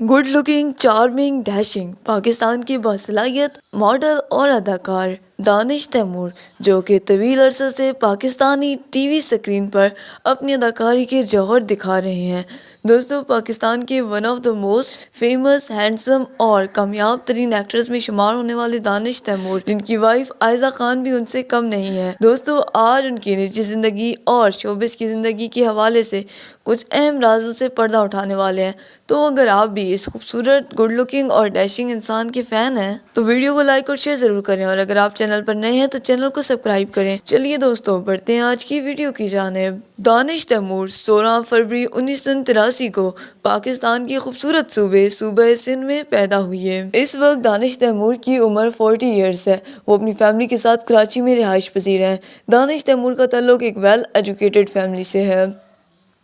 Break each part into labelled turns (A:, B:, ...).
A: Good looking, charming, dashing Pakistan की बासलाहियत model और अदाकार दानिश तैमूर, जो कि तवील अरसे से पाकिस्तानी टीवी स्क्रीन पर अपनी अदाकारी के जौहर दिखा रहे हैं। दोस्तों, पाकिस्तान के one of the most famous, handsome और कामयाब तरीन एक्ट्रेस में शुमार होने वाले दानिश तैमूर, जिनकी वाइफ आयजा खान भी उनसे कम नहीं है। दोस्तों, आज उनकी निजी ज़िंदगी और शोबिस की ज़िंदगी के हवाले से कुछ अहम राजों से पर्दा उठाने वाले हैं। तो अगर आप भी इस खूबसूरत, गुड लुकिंग और डैशिंग इंसान के फ़ैन हैं तो वीडियो को लाइक और शेयर ज़रूर करें, और अगर आप चैनल पर नए हैं तो चैनल को सब्सक्राइब करें। चलिए दोस्तों, बढ़ते हैं आज की वीडियो की जानिब। दानिश तैमूर 16 फरवरी 1983 को पाकिस्तान के खूबसूरत सूबे सिंध में पैदा हुए। इस वक्त दानिश तैमूर की उम्र 40 ईयर्स है। वो अपनी फैमिली के साथ कराची में रिहाइश पजीर हैं। दानिश तैमूर का ताल्लुक एक वेल एजुकेटेड फैमिली से है।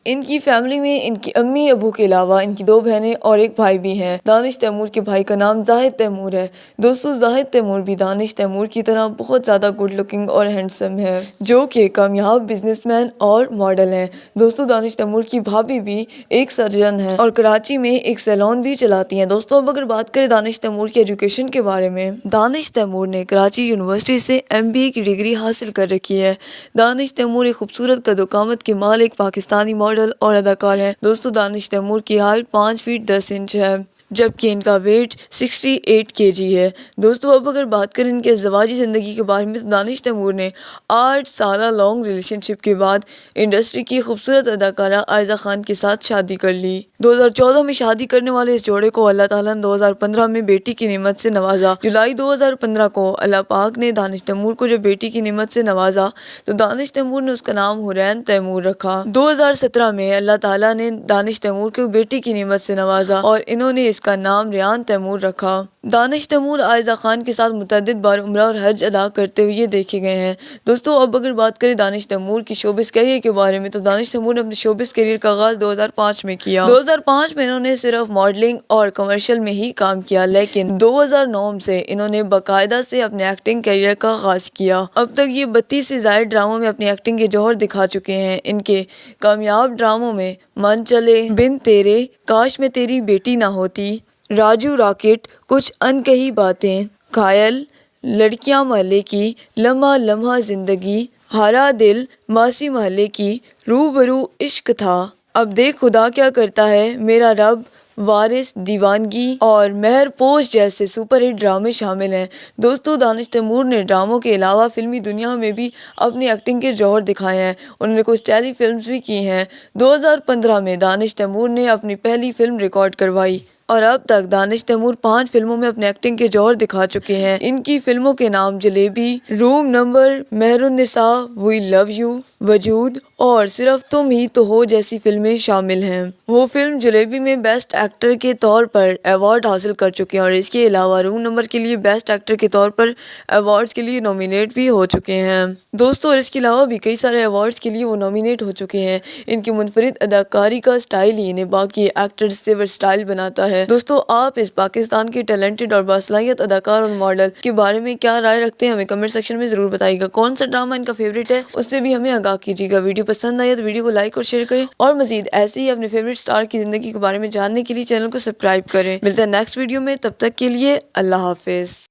A: इनकी फैमिली में इनकी अम्मी अबू के अलावा इनकी 2 बहनें और एक भाई भी हैं। दानिश तैमूर के भाई का नाम जाहिद तैमूर है। दोस्तों, जाहिद तैमूर भी दानिश तैमूर की तरह बहुत ज़्यादा गुड लुकिंग और हैंडसम है, जो कि कामयाब बिजनेसमैन और मॉडल हैं। दोस्तों, दानिश तैमूर की भाभी भी एक सर्जन है और कराची में एक सैलून भी चलाती हैं। दोस्तों, अब अगर बात करें दानिश तैमूर की एजुकेशन के बारे में, दानिश तैमूर ने कराची यूनिवर्सिटी से MBA की डिग्री हासिल कर रखी है। दानिश तैमूर एक खूबसूरत कदोकामत के मालिक पाकिस्तानी मॉडल और अदाकार हैं। दोस्तों, दानिश तैमूर की हाइट 5 फीट 10 इंच है, जबकि इनका वेट 68 kg है। दोस्तों, अब अगर बात करें इनके ज़वाजी ज़िंदगी के बारे में, तो दानिश तैमूर ने 8 साल लॉन्ग रिलेशनशिप के बाद इंडस्ट्री की खूबसूरत अदाकारा आयजा खान के साथ शादी कर ली। 2014 में शादी करने वाले इस जोड़े को अल्लाह ताला ने 2015 में बेटी की नेमत से नवाजा। जुलाई 2015 को अल्लाह पाक ने दानिश तैमूर को जब बेटी की नेमत से नवाजा तो दानिश तैमूर ने उसका नाम हुरैन तैमूर रखा। 2017 में अल्लाह ताला ने दानिश तैमूर को बेटी की नेमत से नवाजा और इन्होंने इसका नाम रेहान तैमूर रखा। दानिश तैमूर आयजा खान के साथ मुतअद्दिद बार उम्रा और हज अदा करते हुए देखे गए हैं। दोस्तों, अब अगर बात करें दानिश तैमूर की शोबिस करियर के बारे में, तो दानिश तैमूर ने अपने शोबिस करियर का आगाज 2005 में किया। 2005 में इन्होंने सिर्फ मॉडलिंग और कमर्शियल में ही काम किया, लेकिन 2009 से इन्होंने बाकायदा से अपने एक्टिंग करियर का आगाज किया। अब तक ये 32 से ज़ायद ड्रामों में अपनी एक्टिंग के जौहर दिखा चुके हैं। इनके कामयाब ड्रामों में मन चले, बिन तेरे, काश मैं तेरी बेटी ना होती, राजू रॉकेट, कुछ अनकही बातें, घायल, लड़कियां महल्ले की, लम्हा लम्हा जिंदगी, हारा दिल, मासी महल्ले की, रूबरू इश्क था, अब देख खुदा क्या करता है, मेरा रब, वारिस, दीवानगी और मेहरपोश जैसे सुपरहिट ड्रामे शामिल हैं। दोस्तों, दानिश तैमूर ने ड्रामों के अलावा फिल्मी दुनिया में भी अपनी एक्टिंग के जौहर दिखाए हैं। उन्होंने कुछ टेली फिल्म्स भी की हैं। 2015 में दानिश तैमूर ने अपनी पहली फिल्म रिकॉर्ड करवाई और अब तक दानिश तैमूर 5 फिल्मों में अपने एक्टिंग के जौहर दिखा चुके हैं। इनकी फिल्मों के नाम Jalebi, room number, Mehrunnisa, we love you, Wajood और सिर्फ तुम ही तो हो जैसी फिल्में शामिल हैं। वो फिल्म जलेबी में बेस्ट एक्टर के तौर पर अवार्ड हासिल कर चुके हैं और इसके अलावा रूम नंबर के लिए बेस्ट एक्टर के तौर पर अवार्ड्स के लिए नॉमिनेट भी हो चुके हैं। दोस्तों, और इसके अलावा भी कई सारे अवार्ड्स के लिए वो नॉमिनेट हो चुके हैं। इनकी मुनफरिद अदाकारी का स्टाइल ही इन्हें बाकी एक्टर्स से वर्सटाइल बनाता है। दोस्तों, आप इस पाकिस्तान के टैलेंटेड और बासलाहियत अदाकार और मॉडल के बारे में क्या राय रखते हैं, हमें कमेंट सेक्शन में ज़रूर बताइएगा। कौन सा ड्रामा इनका फेवरेट है, उससे भी हमें आगाह कीजिएगा। वीडियो पसंद आए तो वीडियो को लाइक और शेयर करें, और मजीद ऐसे ही अपने फेवरेट स्टार की ज़िंदगी के बारे में जानने के लिए चैनल को सब्सक्राइब करें। मिलते हैं नेक्स्ट वीडियो में, तब तक के लिए अल्लाह हाफिज़।